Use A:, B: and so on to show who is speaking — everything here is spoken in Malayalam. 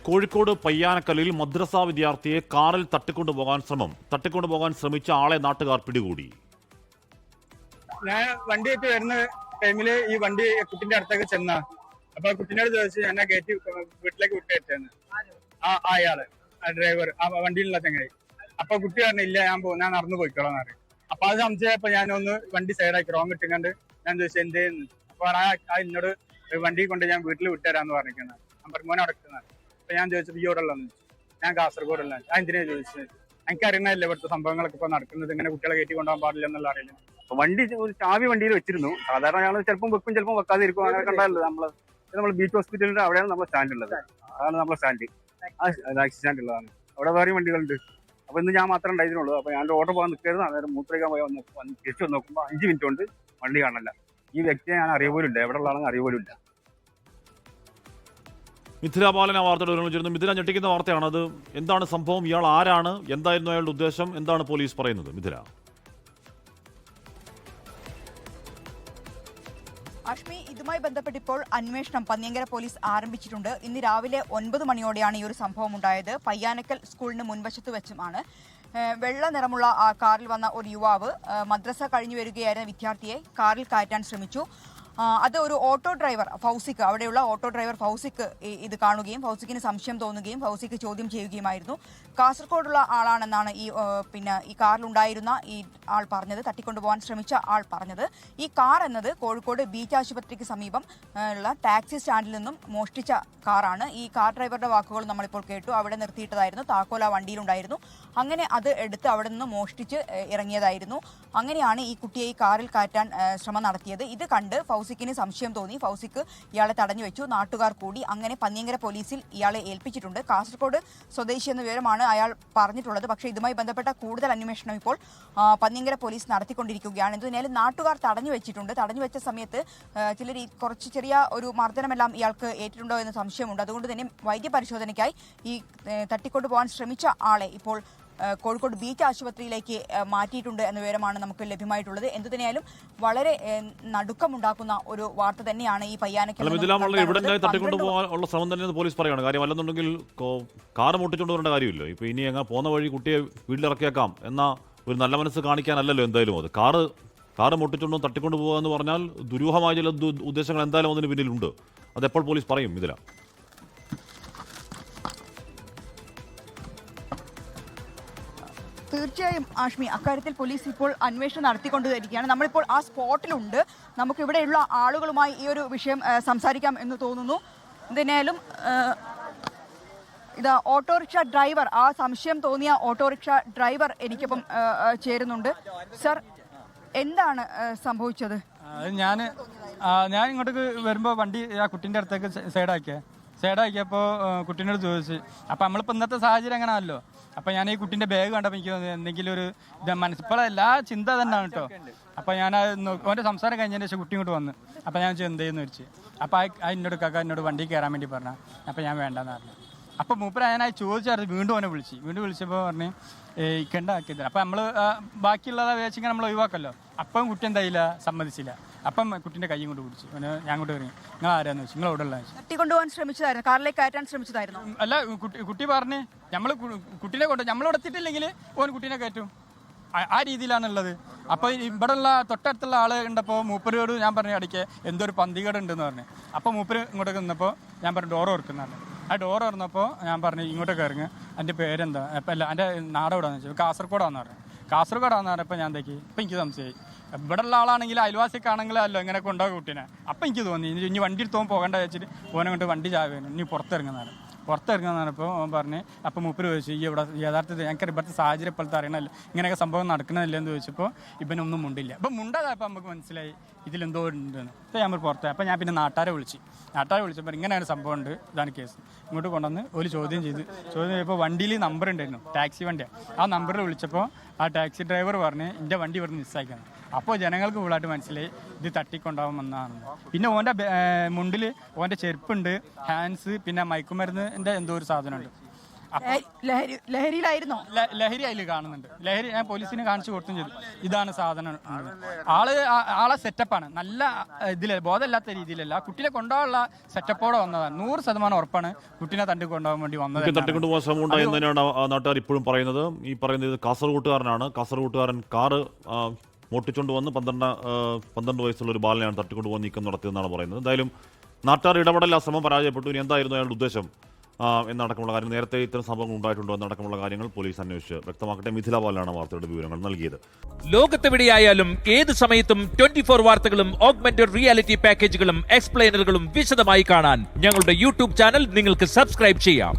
A: കോഴിക്കോട് പയ്യാനക്കല്ലിൽ മദ്രസ വിദ്യാർത്ഥിയെ കാറിൽ തട്ടിക്കൊണ്ടുപോകാൻ ശ്രമിച്ച ആളെ നാട്ടുകാർ പിടികൂടി.
B: ഞാൻ വണ്ടിയായിട്ട് വരുന്ന ടൈമില് ഈ വണ്ടി കുട്ടിന്റെ അടുത്തേക്ക് ചെന്ന അപ്പൊ കുട്ടീനോട് ചോദിച്ചു എന്നെ കയറ്റി വീട്ടിലേക്ക് വിട്ടേറ്റെന്ന് അയാള് ഡ്രൈവർ ആ വണ്ടിയിലുള്ള ചങ്ങായി. അപ്പൊ കുട്ടി പറഞ്ഞില്ല ഞാൻ നടന്നു പോയിക്കോളാം എന്ന് പറയും. അപ്പൊ അത് സംശയപ്പോ ഞാനൊന്ന് വണ്ടി സൈഡാക്കി റോങ് ഇട്ടിങ്ങണ്ട് ഞാൻ ചോദിച്ചു എന്തേന്ന്. അപ്പൊ ആ എന്നോട് വണ്ടി കൊണ്ട് ഞാൻ വീട്ടിൽ വിട്ടുതരാന്ന് പറഞ്ഞിരിക്കുന്നത്. ഞാൻ പറഞ്ഞു മോനെ അടക്കുന്നത്. അപ്പൊ ഞാൻ ചോദിച്ചത് ഈ എവിടെയുള്ളതെന്ന് ചോദിച്ചു. ഞാൻ കാസർഗോഡുള്ള. എന്തിനാ ചോദിച്ചത്? എനിക്കറിയുന്നതല്ലേ ഇവിടുത്തെ സംഭവങ്ങളൊക്കെ ഇപ്പൊ നടക്കുന്നത്, ഇങ്ങനെ കുട്ടികളെ കയറ്റി കൊണ്ടുപോകാൻ പാടില്ല എന്നുള്ള അറിയില്ല. വണ്ടി ചാവി വണ്ടിയിൽ വെച്ചിരുന്നു. സാധാരണ ഞങ്ങൾ ചിലപ്പോൾ വെക്കും ചിലപ്പോൾ വെക്കാതെ ഇരിക്കും. അങ്ങനെ കണ്ടാലല്ലോ നമ്മൾ ബീച്ച് ഹോസ്പിറ്റലിന്റെ അവിടെയാണ് നമ്മുടെ സ്റ്റാൻഡ് ഉള്ളത്. അതാണ് നമ്മുടെ സ്റ്റാൻഡ്. ടാക്സി സ്റ്റാൻഡ് ഉള്ളതാണ്. അവിടെ വേറെയും വണ്ടികളുണ്ട്. അപ്പൊ ഇന്ന് ഞാൻ മാത്രമേ ഉണ്ടായിരുന്നുള്ളൂ. അപ്പൊ ഞാൻ ഓട്ടോ പോകാൻ നിൽക്കരുത്. അന്നേരം മൂത്രയ്ക്കാൻ പോയി തിരിച്ചു വന്ന് നോക്കുമ്പോൾ 5 മിനിറ്റ് കൊണ്ട് വണ്ടി കാണില്ല. ഈ വ്യക്തിയെ ഞാൻ അറിയ പോലും ഇല്ല, എവിടെ ഉള്ളതാണെന്ന് അറിയ പോലും ഇല്ല.
A: മിഥില ബാലൻ ആ വാർത്തയുടെ വിവരങ്ങൾ. മിഥില, ഞെട്ടിക്കുന്ന വാർത്തയാണ് അത്. എന്താണ് സംഭവം? ഇയാൾ ആരാണ്? എന്തായിരുന്നു അയാളുടെ ഉദ്ദേശം? എന്താണ് പോലീസ് പറയുന്നത്? മിഥില.
C: അഷ്മി, ഇതുമായി ബന്ധപ്പെട്ട് ഇപ്പോൾ അന്വേഷണം പന്നിയങ്കര പോലീസ് ആരംഭിച്ചിട്ടുണ്ട്. ഇന്ന് രാവിലെ 9 മണിയോടെയാണ് ഈ ഒരു സംഭവം ഉണ്ടായത്. പയ്യാനക്കൽ സ്കൂളിന് മുൻവശത്ത് വെച്ചുമാണ്. വെള്ള നിറമുള്ള കാറിൽ വന്ന ഒരു യുവാവ് മദ്രസ കഴിഞ്ഞു വരികയായിരുന്ന വിദ്യാർത്ഥിയെ കാറിൽ കയറ്റാൻ ശ്രമിച്ചു. അത് ഒരു ഓട്ടോ ഡ്രൈവർ ഫൗസിക്ക്, അവിടെയുള്ള ഓട്ടോ ഡ്രൈവർ ഫൗസിക്ക് ഇത് കാണുകയും ഫൗസിക്കിന് സംശയം തോന്നുകയും ഫൗസിക്ക് ചോദ്യം ചെയ്യുകയുമായിരുന്നു. കാസർഗോഡുള്ള ആളാണെന്നാണ് ഈ കാറിലുണ്ടായിരുന്ന ഈ ആൾ പറഞ്ഞത്, തട്ടിക്കൊണ്ടുപോകാൻ ശ്രമിച്ച ആൾ പറഞ്ഞത്. ഈ കാർ എന്നത് കോഴിക്കോട് ബീച്ച് ആശുപത്രിക്ക് സമീപം ഉള്ള ടാക്സി സ്റ്റാൻഡിൽ നിന്നും മോഷ്ടിച്ച കാറാണ്. ഈ കാർ ഡ്രൈവറുടെ വാക്കുകൾ നമ്മളിപ്പോൾ കേട്ടു. അവിടെ നിർത്തിയിട്ടതായിരുന്നു, താക്കോൽ ആ വണ്ടിയിലുണ്ടായിരുന്നു. അങ്ങനെ അത് എടുത്ത് അവിടെ നിന്ന് മോഷ്ടിച്ച് ഇറങ്ങിയതായിരുന്നു. അങ്ങനെയാണ് ഈ കുട്ടിയെ ഈ കാറിൽ കയറ്റാൻ ശ്രമം നടത്തിയത്. ഇത് കണ്ട് ഫൗസിക്കിന് സംശയം തോന്നി. ഫൗസിക്ക് ഇയാളെ തടഞ്ഞു വെച്ചു. നാട്ടുകാർ കൂടി. അങ്ങനെ പന്നിയങ്കര പോലീസിൽ ഇയാളെ ഏൽപ്പിച്ചിട്ടുണ്ട്. കാസർഗോഡ് സ്വദേശി എന്ന വിവരമാണ് അയാൾ പറഞ്ഞിട്ടുള്ളത്. പക്ഷേ ഇതുമായി ബന്ധപ്പെട്ട കൂടുതൽ അന്വേഷണം ഇപ്പോൾ പന്നിയങ്കര പോലീസ് നടത്തിക്കൊണ്ടിരിക്കുകയാണ്. എന്തിനായാലും നാട്ടുകാർ തടഞ്ഞു വെച്ചിട്ടുണ്ട്. തടഞ്ഞു വെച്ച സമയത്ത് ചിലർ കുറച്ച് ചെറിയ ഒരു മർദ്ദനമെല്ലാം ഇയാൾക്ക് ഏറ്റിട്ടുണ്ടോ എന്ന് സംശയമുണ്ട്. അതുകൊണ്ട് തന്നെ വൈദ്യപരിശോധനയ്ക്കായി ഈ തട്ടിക്കൊണ്ടുപോകാൻ ശ്രമിച്ച ആളെ ഇപ്പോൾ കോഴിക്കോട് ബീച്ച് ആശുപത്രിയിലേക്ക് മാറ്റിയിട്ടുണ്ട് എന്ന വിവരമാണ് നമുക്ക് ലഭ്യമായിട്ടുള്ളത്. എന്തുതന്നെയായാലും വളരെ നടുക്കമുണ്ടാക്കുന്ന ഒരു വാർത്ത തന്നെയാണ് ഈ പയ്യാനക്കൽ.
A: തട്ടിക്കൊണ്ടുപോകാനുള്ള ശ്രമം തന്നെ പോലീസ് പറയുകയാണ്. കാര്യം അല്ലെന്നുണ്ടെങ്കിൽ കാറ് മുട്ടിച്ചുകൊണ്ട് വരേണ്ട കാര്യമില്ല. ഇപ്പൊ ഇനി എങ്ങനെ പോകുന്ന വഴി കുട്ടിയെ വീട്ടിലിറക്കിയേക്കാം എന്ന ഒരു നല്ല മനസ്സ് കാണിക്കാനല്ലല്ലോ എന്തായാലും അത്. കാറ് മുട്ടിച്ചുകൊണ്ടും തട്ടിക്കൊണ്ടു പോകുക എന്ന് പറഞ്ഞാൽ ദുരൂഹമായ ചില ഉദ്ദേശങ്ങൾ എന്തായാലും അതിന് പിന്നിലുണ്ട്. അതെപ്പോൾ പോലീസ് പറയും ഇതില?
C: തീർച്ചയായും ആഷ്മി, അക്കാര്യത്തിൽ പോലീസ് ഇപ്പോൾ അന്വേഷണം നടത്തിക്കൊണ്ടിരിക്കുകയാണ്. നമ്മളിപ്പോൾ ആ സ്പോട്ടിലുണ്ട്. നമുക്കിവിടെയുള്ള ആളുകളുമായി ഈ ഒരു വിഷയം സംസാരിക്കാം എന്ന് തോന്നുന്നു. എന്തായാലും ഇത് ഓട്ടോറിക്ഷ ഡ്രൈവർ, ആ സംശയം തോന്നിയ ഓട്ടോറിക്ഷ ഡ്രൈവർ എനിക്കിപ്പം ചേരുന്നുണ്ട്. സർ, എന്താണ് സംഭവിച്ചത്?
D: ഞാൻ ഇങ്ങോട്ടേക്ക് വരുമ്പോൾ വണ്ടി ആ കുട്ടീൻ്റെ അടുത്തേക്ക് സൈഡാക്കിയപ്പോൾ കുട്ടീനോട് ചോദിച്ചു. അപ്പം നമ്മളിപ്പോൾ ഇന്നത്തെ സാഹചര്യം അങ്ങനെയാണല്ലോ. അപ്പം ഞാൻ ഈ കുട്ടീൻ്റെ ബാഗ് കണ്ടപ്പോൾ എനിക്ക് എന്തെങ്കിലും ഒരു ഇപ്പോഴെല്ലാ ചിന്ത തന്നെയാണ് കേട്ടോ. അപ്പം ഞാൻ ഓൻ്റെ സംസാരം കഴിഞ്ഞതിന് ശേഷം കുട്ടി ഇങ്ങോട്ട് വന്നു. അപ്പം ഞാൻ എന്തെയ്യെന്ന് വെച്ച്. അപ്പം എന്നോട് വണ്ടി കയറാൻ വേണ്ടി പറഞ്ഞു. അപ്പം ഞാൻ വേണ്ടെന്ന് പറഞ്ഞു. അപ്പം മൂപ്പര ഞാനായി ചോദിച്ചായിരുന്നു. വീണ്ടും വിളിച്ചപ്പോൾ പറഞ്ഞ് ഇക്കണ്ടാക്കിയത്. അപ്പം നമ്മൾ ബാക്കിയുള്ളതാ വേച്ചിങ്ങനെ നമ്മൾ ഒഴിവാക്കല്ലോ. അപ്പം കുട്ടി എന്തായില്ല, സമ്മതിച്ചില്ല. അപ്പം കുട്ടീൻ്റെ കൈ കൊണ്ട് പിടിച്ചു. ഞാൻ കൊണ്ട് പറഞ്ഞു നിങ്ങൾ ആരാന്ന് വെച്ചു, നിങ്ങൾ എവിടെ ഉള്ള
C: തട്ടിക്കൊണ്ടുപോകാൻ ശ്രമിച്ചതായിരുന്നു, കാറിലേക്ക് കയറ്റാൻ ശ്രമിച്ചതായിരുന്നു.
D: അല്ല, കുട്ടി പറഞ്ഞ് നമ്മൾ കുട്ടീനെ കൊണ്ട് നമ്മൾ എത്തിയിട്ടില്ലെങ്കിൽ ഓൻ കുട്ടീനെ കയറ്റും, ആ രീതിയിലാണുള്ളത്. അപ്പോൾ ഇവിടെ ഉള്ള തൊട്ടടുത്തുള്ള ആൾ ഉണ്ടപ്പോൾ മൂപ്പരോട് ഞാൻ പറഞ്ഞു അടിക്കുക എന്തോ ഒരു പന്തികേട് ഉണ്ടെന്ന് പറഞ്ഞു. അപ്പോൾ മൂപ്പര് ഇങ്ങോട്ടേക്ക് നിന്നപ്പോൾ ഞാൻ പറഞ്ഞു ഡോർ തുറക്കുന്നതാണ്. ആ ഡോർ തുറന്നപ്പോൾ ഞാൻ പറഞ്ഞു ഇങ്ങോട്ടേക്ക് ഇറങ്ങി, എൻ്റെ പേരെന്താ, അപ്പം അല്ല എൻ്റെ നാട് എവിടെയാണെന്ന് വെച്ചാൽ കാസർഗോഡാന്ന് പറഞ്ഞു. കാസർഗോഡാന്ന് പറഞ്ഞപ്പോൾ ഞാൻ എന്തൊക്കെ ഇപ്പം എനിക്ക് സംശയമായി. ഇവിടെ ഉള്ള ആളാണെങ്കിൽ അയൽവാസിക്കാണെങ്കിലും അല്ലോ ഇങ്ങനെ കൊണ്ടുപോകും കുട്ടീനെ. അപ്പം എനിക്ക് തോന്നി ഇനി വണ്ടി എടുത്തോൻ പോകേണ്ട വെച്ചിട്ട് ഓനെ കൊണ്ട് വണ്ടി ചാവേനും ഇനി പുറത്തിറങ്ങുന്നതാണ്. പുറത്തിറങ്ങുന്നപ്പോൾ ഓൻ പറഞ്ഞ് അപ്പം മൂപ്പര് ചോദിച്ചു ഈ ഇവിടെ യഥാർത്ഥത്തിൽ ഞങ്ങൾക്ക് ഇവിടുത്തെ സാഹചര്യം ഇപ്പോഴത്തെ അറിയണമല്ലോ, ഇങ്ങനെയൊക്കെ സംഭവം നടക്കണമില്ലെന്ന് ചോദിച്ചപ്പോൾ ഇവനൊന്നും മുണ്ടില്ല. അപ്പം മുണ്ടാതായപ്പോൾ നമുക്ക് മനസ്സിലായി ഇതിലെന്തോ ഉണ്ടെന്ന്. അപ്പോൾ ഞാൻ പുറത്തായി. അപ്പോൾ ഞാൻ പിന്നെ നാട്ടുകാരെ വിളിച്ചപ്പോൾ ഇങ്ങനെയാണ് സംഭവം ഉണ്ട്, ഇതാണ് കേസ്. ഇങ്ങോട്ട് കൊണ്ടുവന്ന് ഒരു ചോദ്യം ചെയ്തപ്പോൾ വണ്ടിയിൽ നമ്പർ ഉണ്ടായിരുന്നു, ടാക്സി വണ്ടിയാണ്. ആ നമ്പറിൽ വിളിച്ചപ്പോൾ ആ ടാക്സി ഡ്രൈവർ പറഞ്ഞ് എൻ്റെ വണ്ടി ഇവിടുന്ന് മിസ്സാക്കണം. അപ്പോൾ ജനങ്ങൾക്ക് ഫുള്ളായിട്ട് മനസ്സിലായി ഇത് തട്ടിക്കൊണ്ടാവുമെന്നാണെന്ന്. പിന്നെ ഓൻ്റെ മുണ്ടിൽ ഓൻ്റെ ചെരുപ്പുണ്ട്, ഹാൻഡ്സ്, പിന്നെ മയക്കുമരുന്നിൻ്റെ എന്തോ ഒരു സാധനമുണ്ട്.
C: ലഹരിയിലായിരുന്നോ?
D: ലഹരി അതിൽ കാണുന്നുണ്ട്. ലഹരി ഞാൻ പോലീസിന് കാണിച്ചു കൊടുത്തും ചെയ്തു. ഇതാണ് സാധനം. ആളെ സെറ്റപ്പാണ്. നല്ല ഇതിൽ ബോധമില്ലാത്ത രീതിയിലല്ല, കുട്ടിയെ കൊണ്ടുപോകാനുള്ള സെറ്റപ്പോടെ വന്നതാണ്. 100% ഉറപ്പാണ് കുട്ടീനെ തട്ടിക്കൊണ്ടുപോകാൻ വേണ്ടി വന്നത്.
A: തട്ടിക്കൊണ്ടുപോകാൻ ശ്രമം ഉണ്ടായി എന്ന് തന്നെയാണ് നാട്ടുകാർ ഇപ്പോഴും പറയുന്നത്. ഈ പറയുന്നത് കാസർഗോട്ടുകാരനാണ്. കാസർഗോട്ടുകാരൻ കാറ് മോട്ടിച്ചുകൊണ്ട് വന്ന് 12 വയസ്സുള്ള ഒരു ബാലനെയാണ് തട്ടിക്കൊണ്ടുപോകാൻ നീക്കം നടത്തിയെന്നാണ് പറയുന്നത്. എന്തായാലും നാട്ടുകാർ ഇടപെടൽ ആ ശ്രമം പരാജയപ്പെട്ടു. ഇനി എന്തായിരുന്നു അയാളുടെ ഉദ്ദേശം എന്നടക്കമുള്ള കാര്യം, നേരത്തെ ഇത്തരം സംഭവങ്ങൾ ഉണ്ടായിട്ടുണ്ടോ എന്നടക്കമുള്ള കാര്യങ്ങൾ പോലീസ് അന്വേഷിച്ച് വ്യക്തമാക്കട്ടെ. മിഥില പാലാണ് വാർത്തയുടെ വിവരങ്ങൾ നൽകിയത്.
E: ലോകത്തെവിടെയായാലും ഏത് സമയത്തും 24 വാർത്തകളും ഓഗ്മെന്റഡ് റിയാലിറ്റി പാക്കേജുകളും എക്സ്പ്ലെയിനറുകളും വിശദമായി കാണാൻ ഞങ്ങളുടെ യൂട്യൂബ് ചാനൽ നിങ്ങൾക്ക് സബ്സ്ക്രൈബ് ചെയ്യാം.